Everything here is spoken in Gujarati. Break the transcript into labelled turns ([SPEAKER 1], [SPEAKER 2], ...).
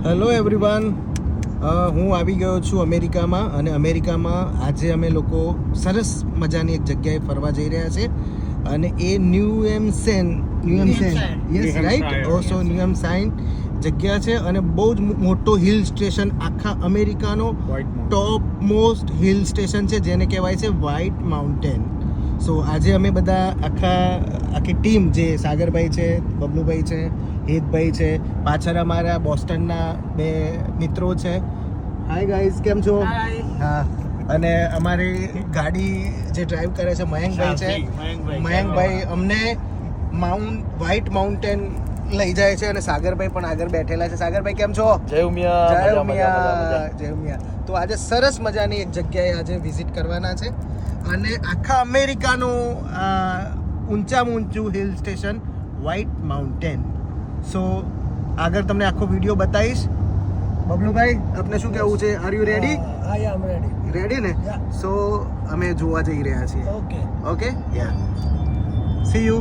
[SPEAKER 1] હેલો એવરીવન, હું આવી ગયો છું અમેરિકામાં અને અમેરિકામાં આજે અમે લોકો સરસ મજાની એક જગ્યાએ ફરવા જઈ રહ્યા છે અને એ ન્યુએમસેન યસ રાઈટ ઓસો ન્યુએમસાઇન જગ્યા છે અને બહુ જ મોટો હિલ સ્ટેશન આખા અમેરિકાનો ટોપ મોસ્ટ હિલ સ્ટેશન છે જેને કહેવાય છે વ્હાઇટ માઉન્ટેન. સો આજે અમે બધા આખી ટીમ જે સાગરભાઈ છે, બબલુભાઈ છે, હેતભાઈ છે, પાછળ અમારા બોસ્ટનના બે મિત્રો છે. હાય ગાઈઝ, કેમ છો? હા, અને અમારી ગાડી જે ડ્રાઈવ કરે છે મયંકભાઈ છે. મયંકભાઈ અમને વ્હાઇટ માઉન્ટેન લઈ જાય છે અને સાગરભાઈ પણ આગળ બેઠેલા છે. સાગરભાઈ કેમ છો?
[SPEAKER 2] જય ઉમિયા.
[SPEAKER 1] જય ઉમિયા. તો આજે સરસ મજાની એક જગ્યાએ આજે વિઝિટ કરવાના છે અને આખા અમેરિકાનું ઊંચામાં ઊંચું હિલ સ્ટેશન વ્હાઇટ માઉન્ટેન. સો આગળ તમને આખો વિડીયો બતાવીશ. બબલુભાઈ, આપને શું કહેવું છે? Are you ready?
[SPEAKER 2] I am ready.
[SPEAKER 1] Ready ને? સો અમે જોવા જઈ રહ્યા છીએ.
[SPEAKER 2] Okay.
[SPEAKER 1] Okay, yeah, see you.